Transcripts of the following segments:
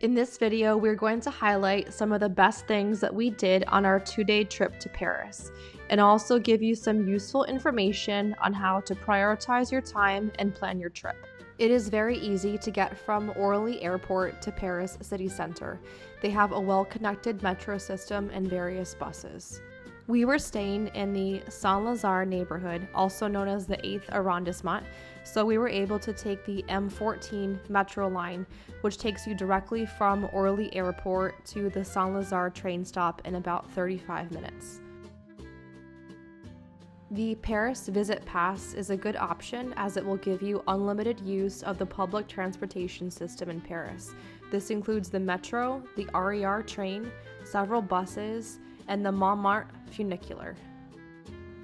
In this video, we're going to highlight some of the best things that we did on our 2-day trip to Paris, and also give you some useful information on how to prioritize your time and plan your trip. It is very easy to get from Orly Airport to Paris city center. They have a well-connected metro system and various buses. We were staying in the Saint-Lazare neighborhood, also known as the 8th arrondissement, so we were able to take the M14 metro line, which takes you directly from Orly Airport to the Saint-Lazare train stop in about 35 minutes. The Paris Visit Pass is a good option as it will give you unlimited use of the public transportation system in Paris. This includes the metro, the RER train, several buses, and the Montmartre funicular.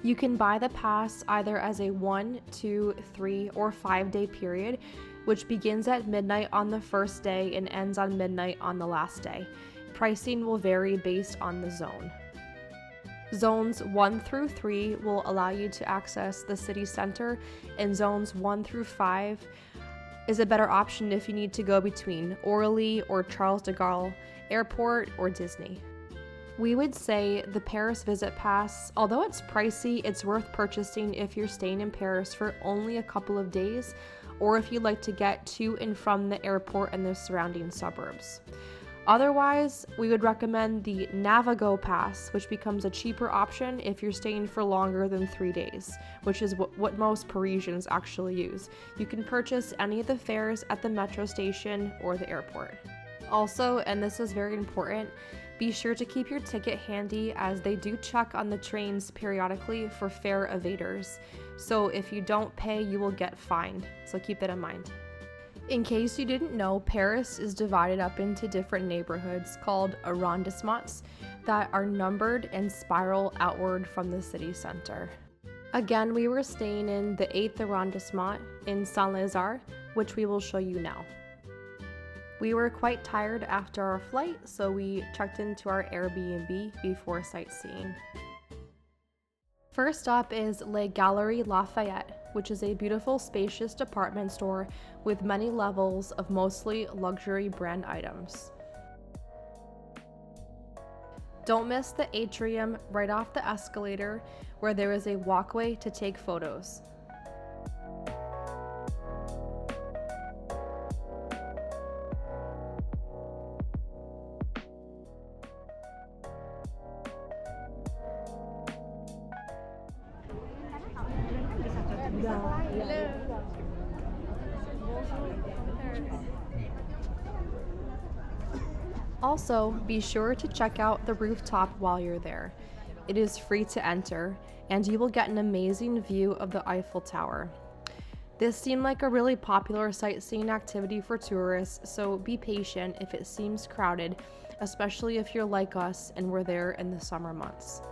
You can buy the pass either as a 1, 2, 3, or 5-day period, which begins at midnight on the first day and ends on midnight on the last day. Pricing will vary based on the zone. Zones 1 through 3 will allow you to access the city center, and zones 1 through 5 is a better option if you need to go between Orly or Charles de Gaulle Airport or Disney. We would say the Paris Visit Pass, although it's pricey, it's worth purchasing if you're staying in Paris for only a couple of days, or if you'd like to get to and from the airport and the surrounding suburbs. Otherwise, we would recommend the Navigo Pass, which becomes a cheaper option if you're staying for longer than 3 days, which is what most Parisians actually use. You can purchase any of the fares at the metro station or the airport. Also, and this is very important, be sure to keep your ticket handy as they do check on the trains periodically for fare evaders. So if you don't pay, you will get fined. So keep that in mind. In case you didn't know, Paris is divided up into different neighborhoods called arrondissements that are numbered and spiral outward from the city center. Again, we were staying in the 8th arrondissement in Saint-Lazare, which we will show you now. We were quite tired after our flight, so we checked into our Airbnb before sightseeing. First up is Les Galeries Lafayette, which is a beautiful, spacious department store with many levels of mostly luxury brand items. Don't miss the atrium right off the escalator, where there is a walkway to take photos. Also, be sure to check out the rooftop while you're there. It is free to enter, and you will get an amazing view of the Eiffel Tower. This seemed like a really popular sightseeing activity for tourists, so be patient if it seems crowded, especially if you're like us and we're there in the summer months.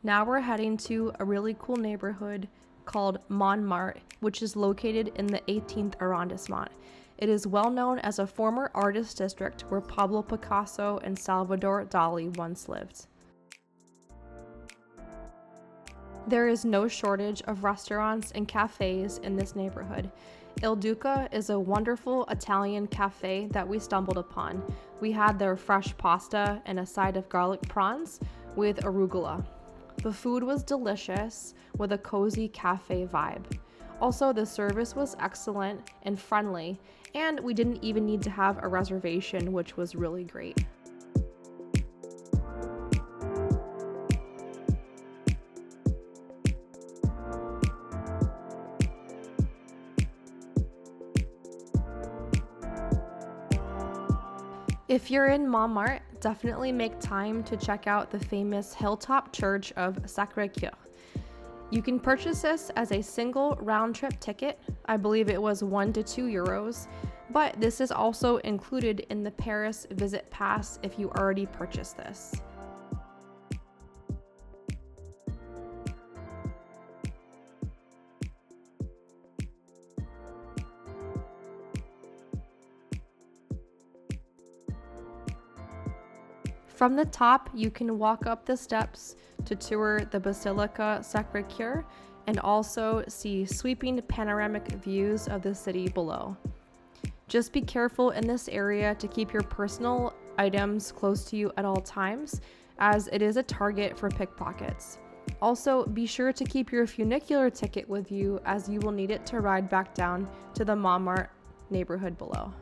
Now we're heading to a really cool neighborhood called Montmarte, which is located in the 18th arrondissement. It is well known as a former artist district where Pablo Picasso and Salvador Dali once lived. There is no shortage of restaurants and cafes in this neighborhood. Il Duca is a wonderful Italian cafe that we stumbled upon. We had their fresh pasta and a side of garlic prawns with arugula. The food was delicious with a cozy cafe vibe. Also, the service was excellent and friendly, and we didn't even need to have a reservation, which was really great. If you're in Montmartre, definitely make time to check out the famous hilltop church of Sacré-Cœur. You can purchase this as a single round-trip ticket. I believe it was 1 to 2 euros, but this is also included in the Paris Visit Pass if you already purchased this. From the top, you can walk up the steps to tour the Basilica Sacré-Cœur and also see sweeping panoramic views of the city below. Just be careful in this area to keep your personal items close to you at all times, as it is a target for pickpockets. Also, be sure to keep your funicular ticket with you, as you will need it to ride back down to the Montmartre neighborhood below.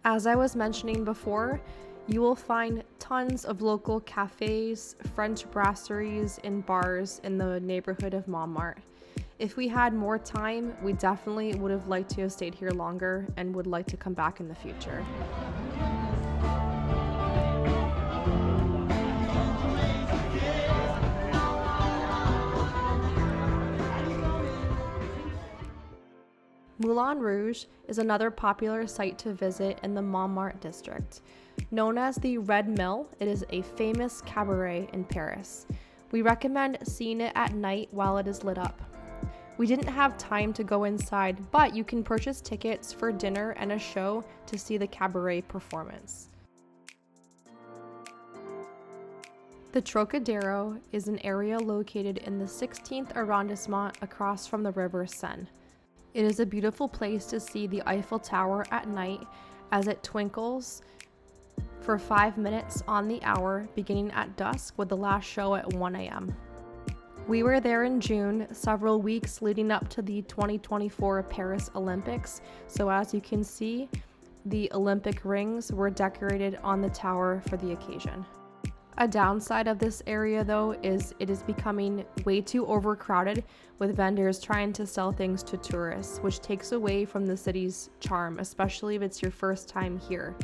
As I was mentioning before, you will find tons of local cafes, French brasseries, and bars in the neighborhood of Montmartre. If we had more time, we definitely would have liked to have stayed here longer and would like to come back in the future. Moulin Rouge is another popular site to visit in the Montmartre district. Known as the Red Mill, it is a famous cabaret in Paris. We recommend seeing it at night while it is lit up. We didn't have time to go inside, but you can purchase tickets for dinner and a show to see the cabaret performance. The Trocadero is an area located in the 16th arrondissement across from the river Seine. It is a beautiful place to see the Eiffel Tower at night as it twinkles for 5 minutes on the hour, beginning at dusk with the last show at 1 a.m. We were there in June, several weeks leading up to the 2024 Paris Olympics, so as you can see, the Olympic rings were decorated on the tower for the occasion. A downside of this area, though, is it is becoming way too overcrowded with vendors trying to sell things to tourists, which takes away from the city's charm, especially if it's your first time here.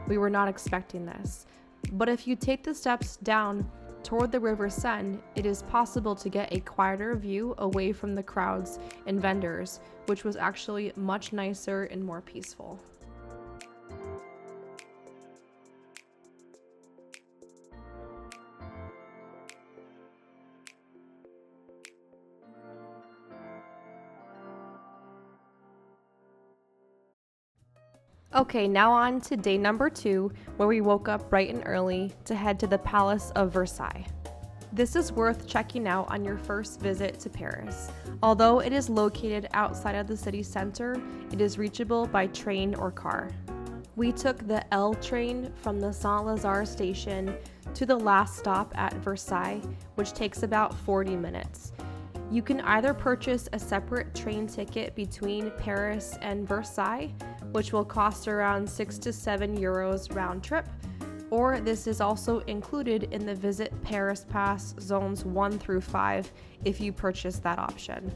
We were not expecting this. But if you take the steps down toward the river Seine, it is possible to get a quieter view away from the crowds and vendors, which was actually much nicer and more peaceful. Okay, now on to day number 2, where we woke up bright and early to head to the Palace of Versailles. This is worth checking out on your first visit to Paris. Although it is located outside of the city center, it is reachable by train or car. We took the L train from the Saint-Lazare station to the last stop at Versailles, which takes about 40 minutes. You can either purchase a separate train ticket between Paris and Versailles, which will cost around 6 to 7 euros round trip, or this is also included in the Visit Paris Pass zones 1 through 5 if you purchase that option.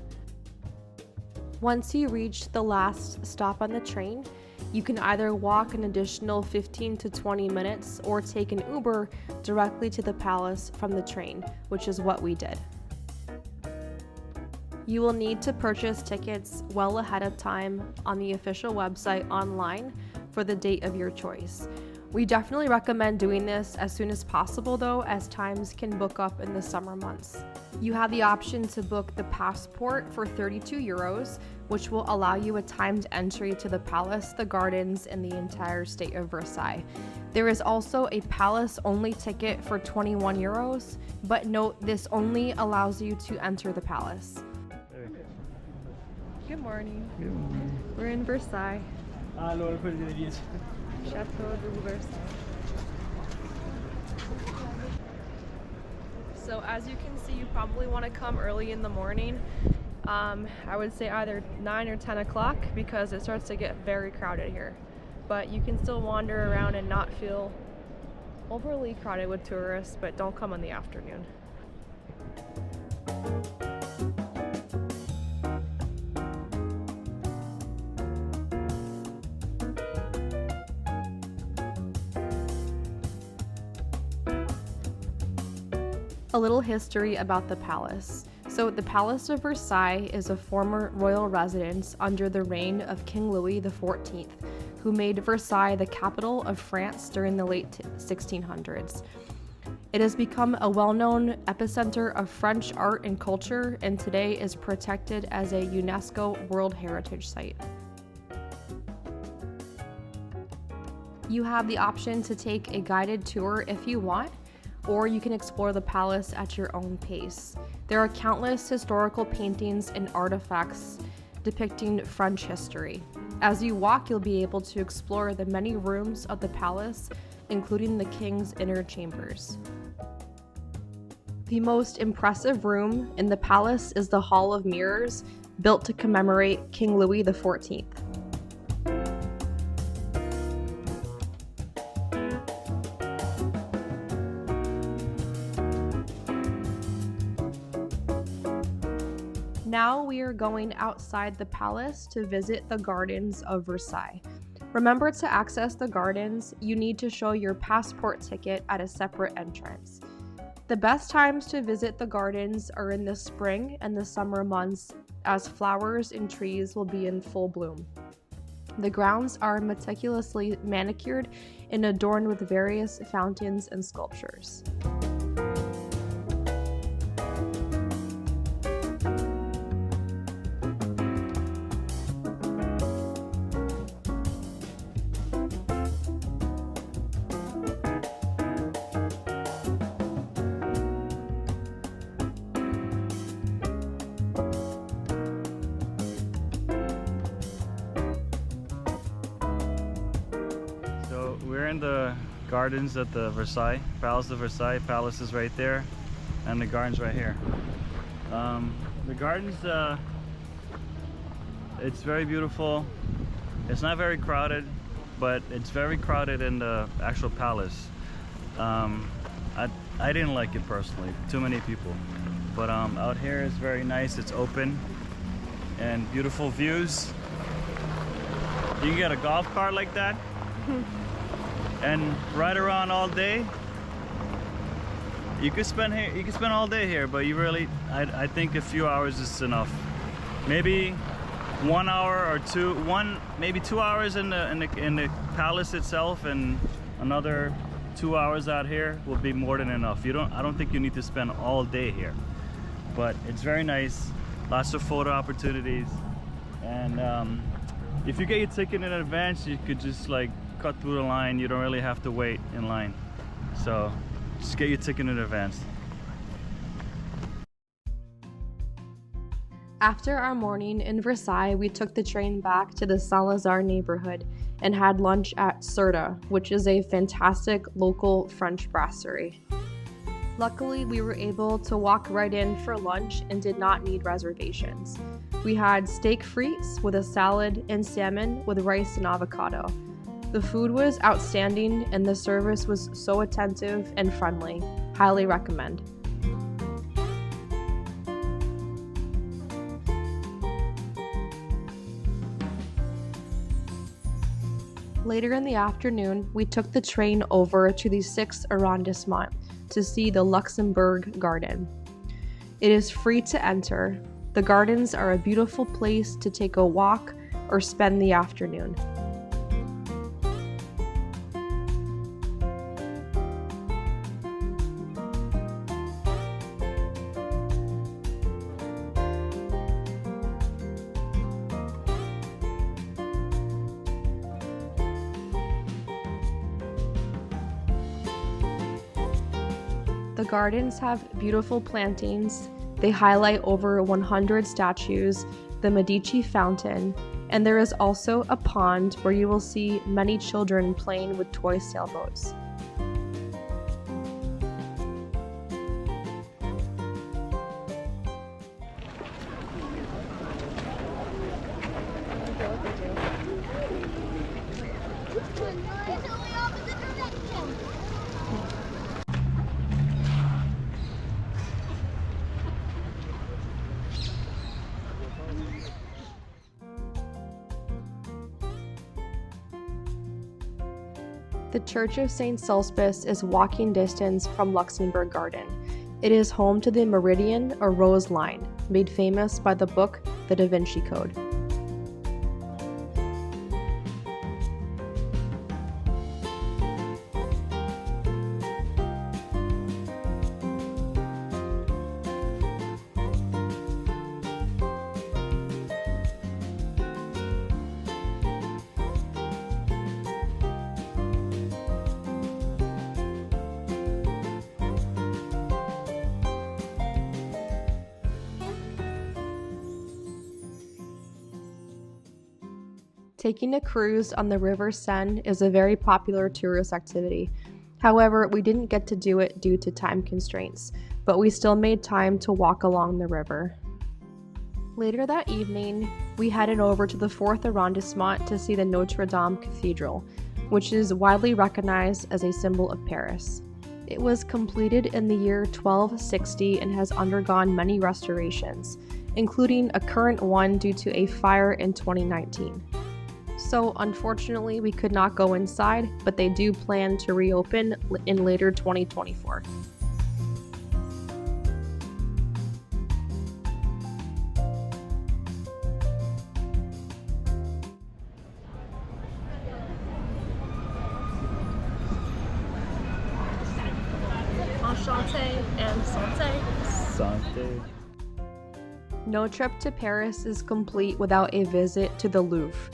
Once you reach the last stop on the train, you can either walk an additional 15 to 20 minutes or take an Uber directly to the palace from the train, which is what we did. You will need to purchase tickets well ahead of time on the official website online for the date of your choice. We definitely recommend doing this as soon as possible though, as times can book up in the summer months. You have the option to book the passport for 32 euros, which will allow you a timed entry to the palace, the gardens, and the entire state of Versailles. There is also a palace-only ticket for 21 euros, but note this only allows you to enter the palace. Good morning. Good morning. We're in Versailles. Allora, quelli delle 10. Chateau de Versailles. So as you can see, you probably want to come early in the morning. I would say either 9 or 10 o'clock because it starts to get very crowded here. But you can still wander around and not feel overly crowded with tourists, but don't come in the afternoon. A little history about the palace. So the Palace of Versailles is a former royal residence under the reign of King Louis XIV, who made Versailles the capital of France during the late 1600s. It has become a well-known epicenter of French art and culture, and today is protected as a UNESCO World Heritage Site. You have the option to take a guided tour if you want, or you can explore the palace at your own pace. There are countless historical paintings and artifacts depicting French history. As you walk, you'll be able to explore the many rooms of the palace, including the king's inner chambers. The most impressive room in the palace is the Hall of Mirrors, built to commemorate King Louis XIV. Now we are going outside the palace to visit the Gardens of Versailles. Remember, to access the gardens, you need to show your passport ticket at a separate entrance. The best times to visit the gardens are in the spring and the summer months, as flowers and trees will be in full bloom. The grounds are meticulously manicured and adorned with various fountains and sculptures. We're in the gardens at the Versailles, Palace of Versailles. Palace is right there, and the gardens right here. The gardens, it's very beautiful. It's not very crowded, but it's very crowded in the actual palace. I didn't like it personally, too many people. But out here is very nice. It's open and beautiful views. You can get a golf cart like that and ride around all day. You could spend all day here, but you really, I think a few hours is enough. Maybe 1 hour or two, maybe 2 hours in the palace itself, and another 2 hours out here will be more than enough. I don't think you need to spend all day here, but it's very nice. Lots of photo opportunities, and if you get your ticket in advance, you could just like cut through the line. You don't really have to wait in line, so just get your ticket in advance. After our morning in Versailles, we took the train back to the Saint-Lazare neighborhood and had lunch at Serta, which is a fantastic local French brasserie. Luckily, we were able to walk right in for lunch and did not need reservations. We had steak frites with a salad and salmon with rice and avocado. The food was outstanding and the service was so attentive and friendly. Highly recommend. Later in the afternoon, we took the train over to the 6th arrondissement to see the Luxembourg Garden. It is free to enter. The gardens are a beautiful place to take a walk or spend the afternoon. The gardens have beautiful plantings. They highlight over 100 statues, the Medici fountain, and there is also a pond where you will see many children playing with toy sailboats. The Church of St. Sulpice is walking distance from Luxembourg Garden. It is home to the Meridian or Rose Line, made famous by the book The Da Vinci Code. Taking a cruise on the River Seine is a very popular tourist activity. However, we didn't get to do it due to time constraints, but we still made time to walk along the river. Later that evening, we headed over to the 4th arrondissement to see the Notre-Dame Cathedral, which is widely recognized as a symbol of Paris. It was completed in the year 1260 and has undergone many restorations, including a current one due to a fire in 2019. So unfortunately, we could not go inside, but they do plan to reopen in later 2024. Enchanté and santé. Santé. No trip to Paris is complete without a visit to the Louvre.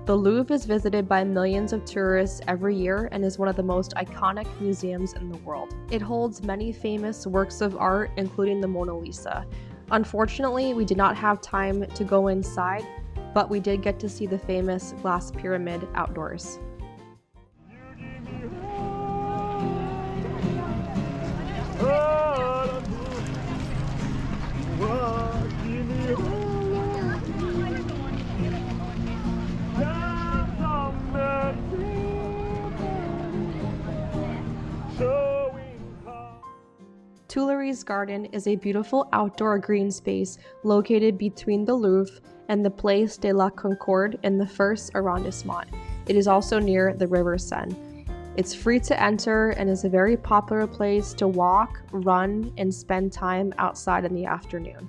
The Louvre is visited by millions of tourists every year and is one of the most iconic museums in the world. It holds many famous works of art, including the Mona Lisa. Unfortunately, we did not have time to go inside, but we did get to see the famous glass pyramid outdoors. Tuileries Garden is a beautiful outdoor green space located between the Louvre and the Place de la Concorde in the 1st arrondissement. It is also near the River Seine. It's free to enter and is a very popular place to walk, run, and spend time outside in the afternoon.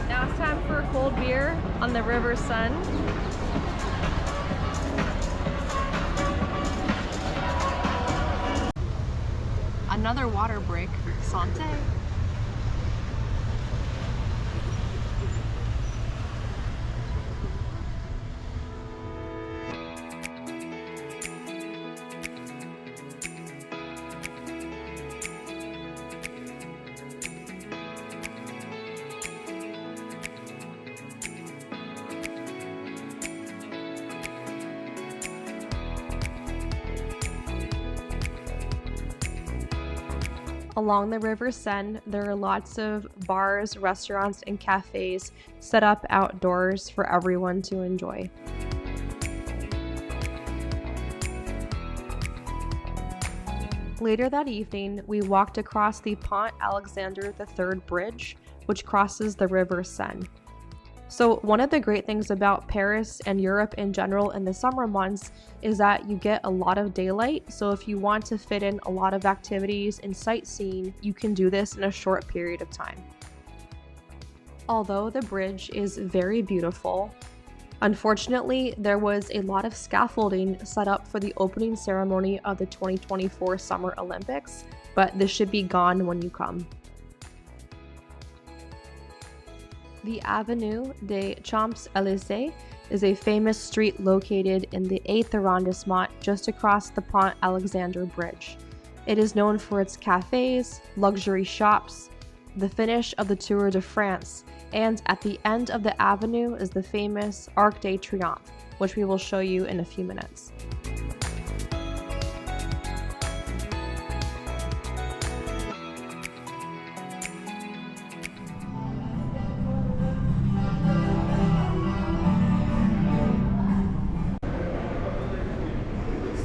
Now it's time for a cold beer on the River Seine. Another water break. Santé. Along the River Seine, there are lots of bars, restaurants, and cafes set up outdoors for everyone to enjoy. Later that evening, we walked across the Pont Alexandre III bridge, which crosses the River Seine. So one of the great things about Paris and Europe in general in the summer months is that you get a lot of daylight. So if you want to fit in a lot of activities and sightseeing, you can do this in a short period of time. Although the bridge is very beautiful, unfortunately, there was a lot of scaffolding set up for the opening ceremony of the 2024 Summer Olympics, but this should be gone when you come. The Avenue des Champs-Élysées is a famous street located in the 8th arrondissement just across the Pont Alexandre Bridge. It is known for its cafes, luxury shops, the finish of the Tour de France, and at the end of the avenue is the famous Arc de Triomphe, which we will show you in a few minutes.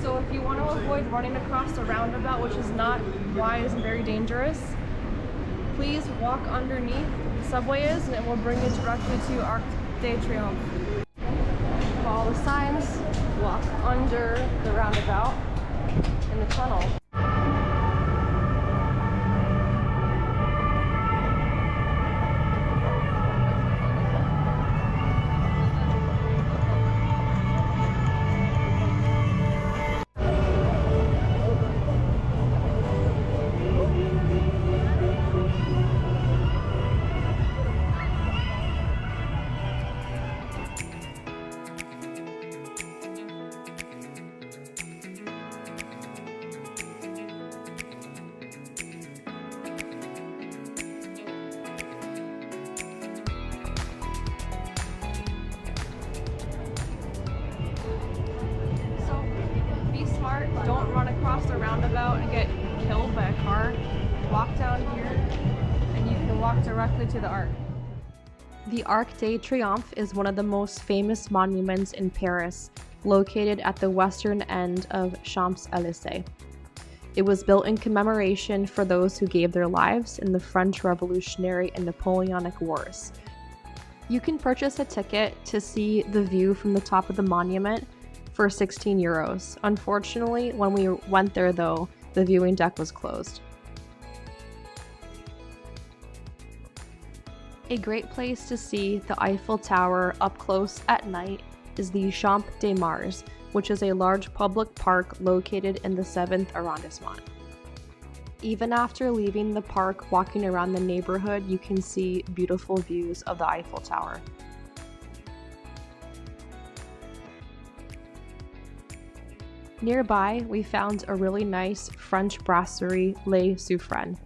So if you want to avoid running across the roundabout, which is not wise and very dangerous, please walk underneath the subway is, and it will bring you directly to Arc de Triomphe. Follow the signs, walk under the roundabout in the tunnel. Don't run across the roundabout and get killed by a car. Walk down here and you can walk directly to the Arc. The Arc de Triomphe is one of the most famous monuments in Paris, located at the western end of Champs-Elysees. It was built in commemoration for those who gave their lives in the French Revolutionary and Napoleonic Wars. You can purchase a ticket to see the view from the top of the monument for 16 euros. Unfortunately, when we went there though, the viewing deck was closed. A great place to see the Eiffel Tower up close at night is the Champs de Mars, which is a large public park located in the 7th arrondissement. Even after leaving the park, walking around the neighborhood, you can see beautiful views of the Eiffel Tower. Nearby, we found a really nice French brasserie, Le Suffren.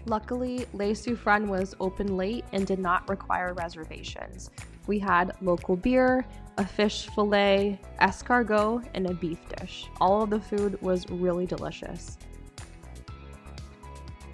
Luckily, Le Suffren was open late and did not require reservations. We had local beer, a fish fillet, escargot, and a beef dish. All of the food was really delicious.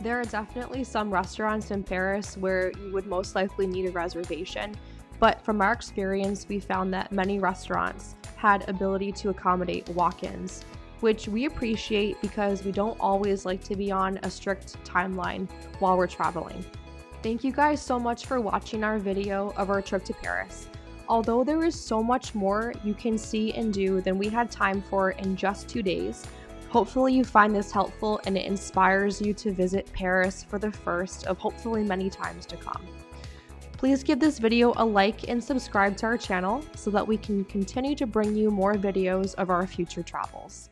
There are definitely some restaurants in Paris where you would most likely need a reservation, but from our experience, we found that many restaurants had ability to accommodate walk-ins, which we appreciate because we don't always like to be on a strict timeline while we're traveling. Thank you guys so much for watching our video of our trip to Paris. Although there is so much more you can see and do than we had time for in just 2 days, hopefully you find this helpful and it inspires you to visit Paris for the first of hopefully many times to come. Please give this video a like and subscribe to our channel so that we can continue to bring you more videos of our future travels.